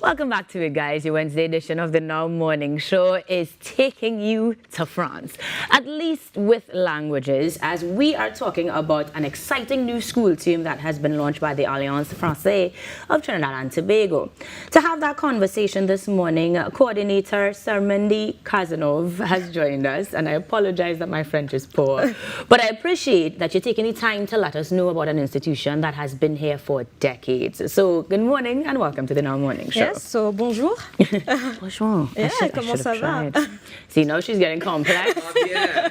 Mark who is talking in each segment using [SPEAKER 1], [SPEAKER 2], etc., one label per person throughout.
[SPEAKER 1] Welcome back to it, guys. Your Wednesday edition of the Now Morning Show is taking you to France, at least with languages, as we are talking about an exciting new school team that has been launched by the Alliance Française of Trinidad and Tobago. To have that conversation this morning, Coordinator Sarmendie Cazanove has joined us, and I apologize that my French is poor, but I appreciate that you're taking the time to let us know about an institution that has been here for decades. So, good morning and welcome to the Now Morning Show.
[SPEAKER 2] Yes, so bonjour.
[SPEAKER 1] Bonjour.
[SPEAKER 2] Yeah, comment ça va?
[SPEAKER 1] See, now she's getting complex.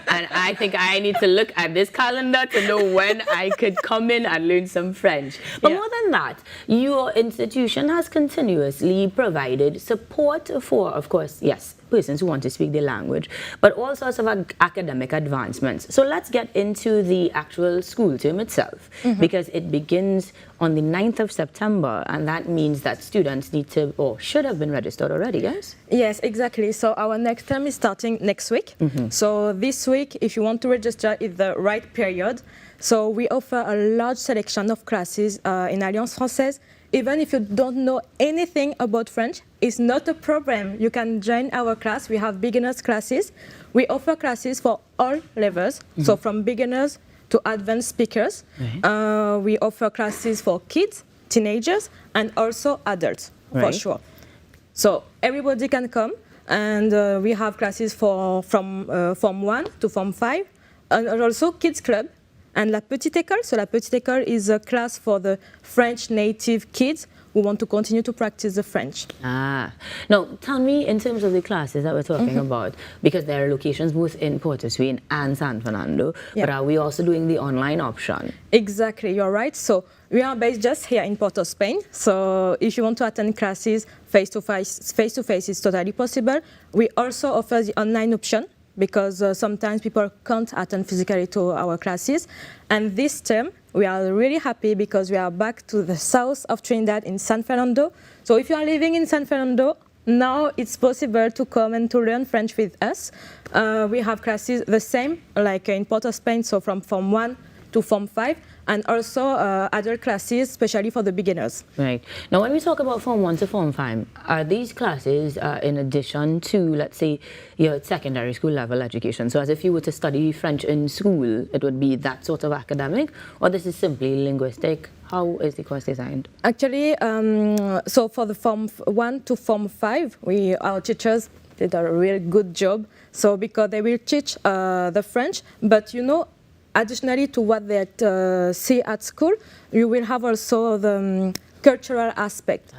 [SPEAKER 1] And I think I need to look at this calendar to know when I could come in and learn some French. But more than that, your institution has continuously provided support for, of course, yes, persons who want to speak the language, but all sorts of academic advancements. So let's get into the actual school term itself, because it begins on the 9th of September, and that means that students need to, or should have been registered already, yes?
[SPEAKER 2] Yes, exactly. So our next term is starting next week. So this week, if you want to register, is the right period. So we offer a large selection of classes in Alliance Française. Even if you don't know anything about French, it's not a problem. You can join our class. We have beginners classes. We offer classes for all levels, so from beginners to advanced speakers. We offer classes for kids, teenagers, and also adults, for sure. So everybody can come, and we have classes from Form 1 to Form 5, and also Kids Club. And La Petite École, so La Petite École is a class for the French native kids who want to continue to practice the French.
[SPEAKER 1] Now tell me in terms of the classes that we're talking about, because there are locations both in Port of Spain and San Fernando, but are we also doing the online option?
[SPEAKER 2] Exactly, you're right. So we are based just here in Port of Spain. So if you want to attend classes face-to-face is totally possible. We also offer the online option, because sometimes people can't attend physically to our classes. And this term, we are really happy because we are back to the south of Trinidad in San Fernando. So if you are living in San Fernando, now it's possible to come and to learn French with us. We have classes the same, like in Port of Spain, so from Form 1 to Form 5, and also other classes, especially for the beginners.
[SPEAKER 1] Right. Now, when we talk about Form 1 to Form 5, are these classes in addition to, let's say, your secondary school level education? So as if you were to study French in school, it would be that sort of academic, or this is simply linguistic? How is the course designed?
[SPEAKER 2] Actually, so for the Form 1 to Form 5, our teachers did a really good job. So because they will teach the French, but you know, additionally to what they see at school, you will have also the cultural aspect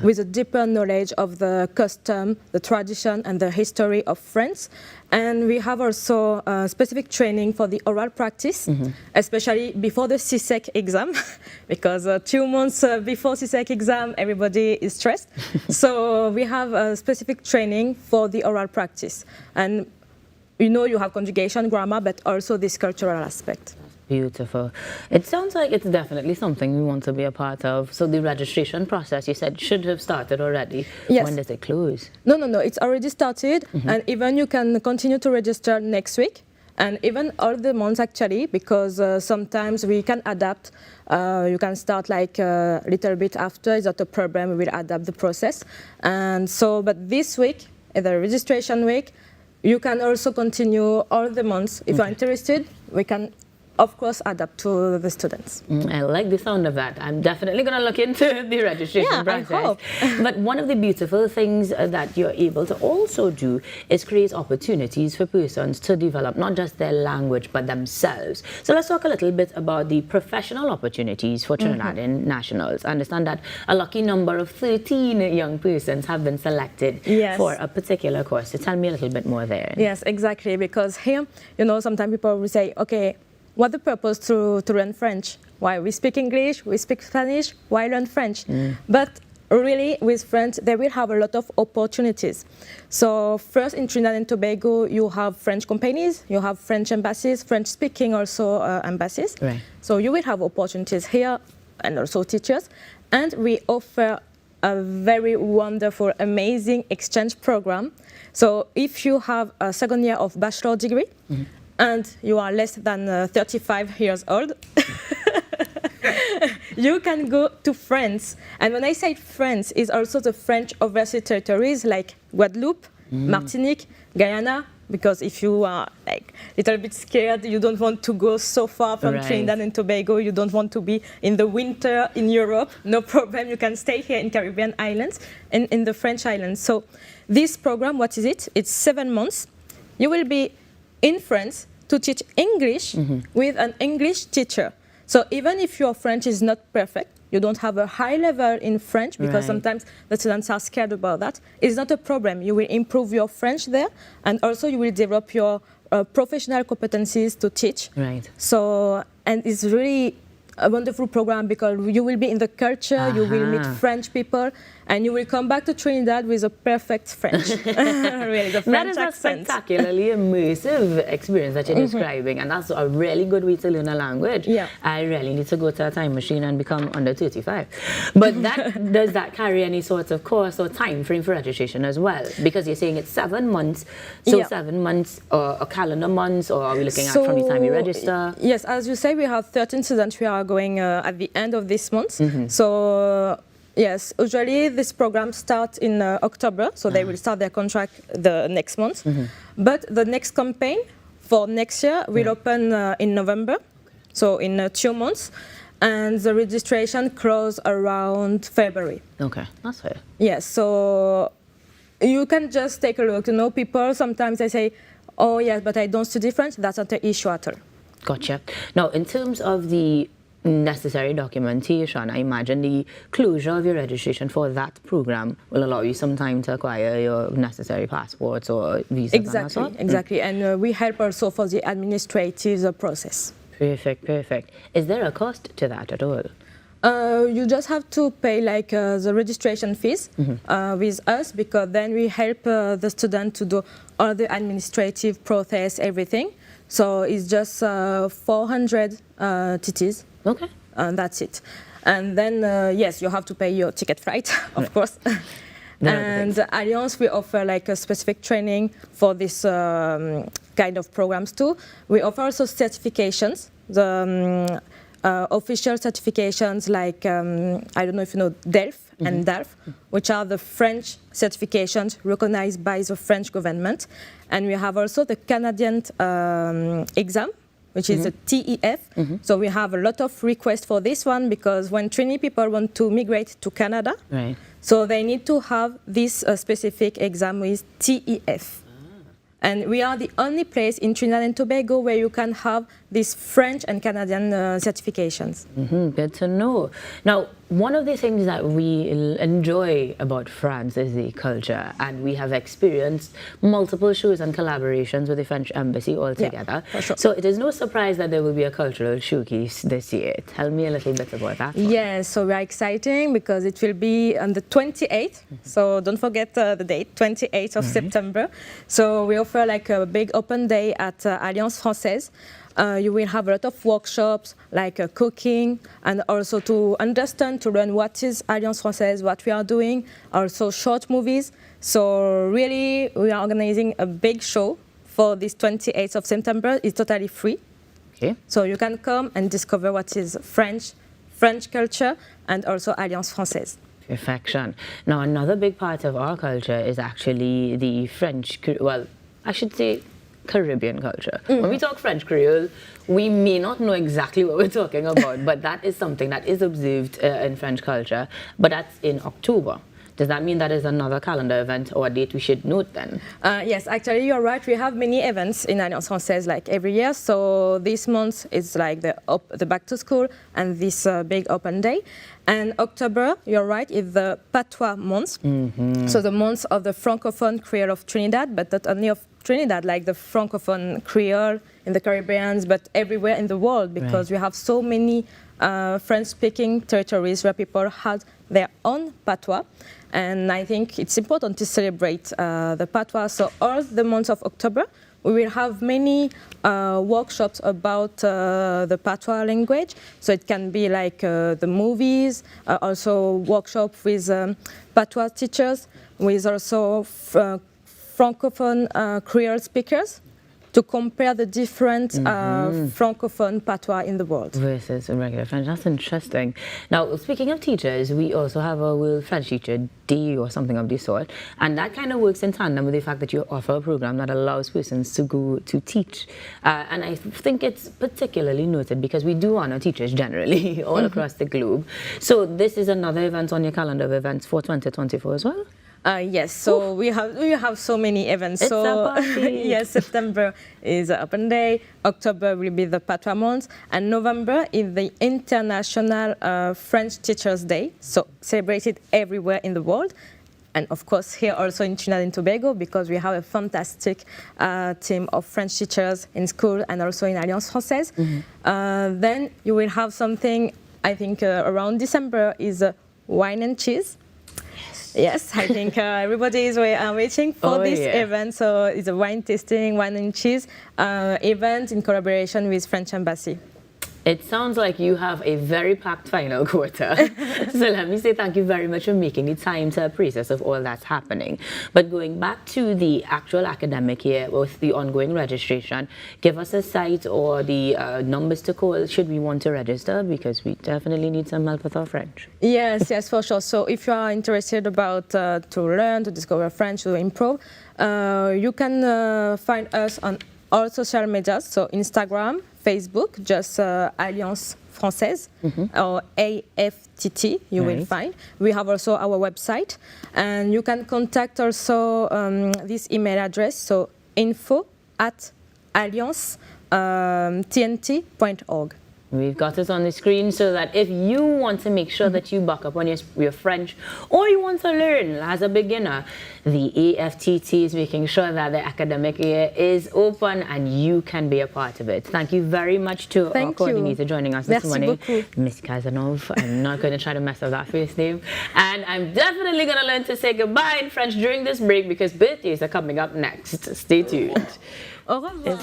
[SPEAKER 2] with a deeper knowledge of the custom, the tradition, and the history of France. And we have also specific training for the oral practice, especially before the CSEC exam, because 2 months before CSEC exam, everybody is stressed. So we have a specific training for the oral practice. And you know, you have conjugation, grammar, but also this cultural aspect.
[SPEAKER 1] Beautiful. It sounds like it's definitely something we want to be a part of. So the registration process, you said, should have started already.
[SPEAKER 2] Yes.
[SPEAKER 1] When does it close?
[SPEAKER 2] No, it's already started. And even you can continue to register next week. And even all the months, actually, because sometimes we can adapt. You can start like a little bit after. It's not a problem. We will adapt the process. And so, but this week, the registration week, you can also continue all the months. If you're interested, we can, of course, adapt to the students.
[SPEAKER 1] I like the sound of that. I'm definitely going to look into the registration process.
[SPEAKER 2] I hope.
[SPEAKER 1] But one of the beautiful things that you're able to also do is create opportunities for persons to develop not just their language, but themselves. So let's talk a little bit about the professional opportunities for Trinidadian nationals. I understand that a lucky number of 13 young persons have been selected for a particular course. So tell me a little bit more there.
[SPEAKER 2] Yes, exactly. Because here, you know, sometimes people will say, okay, what's the purpose to learn French? Why? We speak English, we speak Spanish, why learn French? But really, with French, they will have a lot of opportunities. So first, in Trinidad and Tobago, you have French companies, you have French embassies, French-speaking also embassies.
[SPEAKER 1] Right.
[SPEAKER 2] So you will have opportunities here and also teachers. And we offer a very wonderful, amazing exchange program. So if you have a second year of bachelor degree, and you are less than 35 years old, you can go to France. And when I say France, it's also the French overseas territories like Guadeloupe, Martinique, Guyana, because if you are like a little bit scared, you don't want to go so far from Trinidad and Tobago, you don't want to be in the winter in Europe, no problem, you can stay here in Caribbean islands and in the French islands. So this program, what is it? It's 7 months. You will be in France to teach English with an English teacher. So even if your French is not perfect, you don't have a high level in French, because sometimes the students are scared about that, it's not a problem. You will improve your French there, and also you will develop your professional competencies to teach. So, and it's really a wonderful program because you will be in the culture, you will meet French people, and you will come back to Trinidad with a perfect French. Really, the French accent.
[SPEAKER 1] That is a spectacularly immersive experience that you're describing, and that's a really good way to learn a language. I really need to go to a time machine and become under 35. But that does that carry any sort of course or time frame for registration as well? Because you're saying it's 7 months, so 7 months or a calendar months, or are we looking at from the time you register?
[SPEAKER 2] Yes, as you say, we have 13 students who are going at the end of this month. So yes, usually this program starts in October, so they will start their contract the next month. But the next campaign for next year will open in November, so in 2 months, and the registration close around February.
[SPEAKER 1] Okay, that's fair.
[SPEAKER 2] Yes, so you can just take a look. You know, people sometimes they say, "Oh yes, but I don't study French." That's not an issue at all.
[SPEAKER 1] Gotcha. Now, in terms of the necessary documentation, I imagine the closure of your registration for that program will allow you some time to acquire your necessary passports or visas.
[SPEAKER 2] Exactly. And we help also for the administrative process.
[SPEAKER 1] Perfect. Is there a cost to that at all?
[SPEAKER 2] You just have to pay like the registration fees with us, because then we help the student to do all the administrative process, everything. So it's just 400 TTs.
[SPEAKER 1] Okay.
[SPEAKER 2] And that's it. And then, yes, you have to pay your ticket flight, of course. And Alliance, we offer like a specific training for this kind of programs too. We offer also certifications, the official certifications like, I don't know if you know, DELF and DALF, which are the French certifications recognized by the French government. And we have also the Canadian exam, which is a TEF. So we have a lot of requests for this one, because when Trini people want to migrate to Canada, so they need to have this specific exam with TEF. And we are the only place in Trinidad and Tobago where you can have these French and Canadian certifications.
[SPEAKER 1] Good to know. Now, one of the things that we enjoy about France is the culture, and we have experienced multiple shows and collaborations with the French Embassy altogether.
[SPEAKER 2] Yeah, for sure.
[SPEAKER 1] So it is no surprise that there will be a cultural showcase this year. Tell me a little bit about that one.
[SPEAKER 2] Yes, so we're exciting because it will be on the 28th. So don't forget the date, 28th of September. So we offer like a big open day at Alliance Française. You will have a lot of workshops like cooking, and also to understand, to learn what is Alliance Française, what we are doing, also short movies. So really, we are organizing a big show for this 28th of September. It's totally free.
[SPEAKER 1] Okay.
[SPEAKER 2] So you can come and discover what is French culture, and also Alliance Française.
[SPEAKER 1] Perfection. Now, another big part of our culture is actually the French, well, I should say Caribbean culture. When we talk French Creole, we may not know exactly what we're talking about, but that is something that is observed in French culture, but that's in October. Does that mean that is another calendar event or a date we should note then?
[SPEAKER 2] Yes, actually you're right. We have many events in Alliance Française like every year. So this month is like the back to school and this big open day. And October, you're right, is the Patois month. So the month of the Francophone Creole of Trinidad, but not only of Trinidad, like the Francophone Creole in the Caribbean, but everywhere in the world, because we have so many French-speaking territories where people have their own patois. And I think it's important to celebrate the patois. So all the month of October, we will have many workshops about the patois language. So it can be like the movies, also workshop with patois teachers, with also Francophone Creole speakers, to compare the different francophone patois in the world.
[SPEAKER 1] Versus regular French. That's interesting. Now, speaking of teachers, we also have a World French Teacher Day or something of the sort, and that kind of works in tandem with the fact that you offer a program that allows persons to go to teach. And I think it's particularly noted because we do honor teachers generally all across the globe. So this is another event on your calendar of events for 2024 as well?
[SPEAKER 2] Yes, so we have so many events.
[SPEAKER 1] It's
[SPEAKER 2] so
[SPEAKER 1] a party.
[SPEAKER 2] yes, September is Open Day, October will be the Patois Month, and November is the International French Teachers Day, so celebrated everywhere in the world. And of course here also in Trinidad and Tobago, because we have a fantastic team of French teachers in school and also in Alliance Française. Then you will have something, I think around December, is wine and cheese. Yes, I think everybody is waiting for this event. So it's a wine tasting, wine and cheese event in collaboration with French Embassy.
[SPEAKER 1] It sounds like you have a very packed final quarter. So let me say thank you very much for making the time to process of all that's happening. But going back to the actual academic year with the ongoing registration, give us a site or the numbers to call should we want to register, because we definitely need some help with our French.
[SPEAKER 2] Yes, yes, for sure. So if you are interested about to learn, to discover French, to improve, you can find us on all social media, so Instagram, Facebook, just Alliance Française or AFTT, you will find. We have also our website, and you can contact also this email address, so info@alliancetnt.org.
[SPEAKER 1] We've got it on the screen so that if you want to make sure that you buck up on your French, or you want to learn as a beginner, the AFTT is making sure that the academic year is open and you can be a part of it. Thank you very much to our coordinator joining us this morning, Miss Cazanove. I'm not going to try to mess up that first name. And I'm definitely going to learn to say goodbye in French during this break because birthdays are coming up next. Stay tuned.
[SPEAKER 2] Au revoir.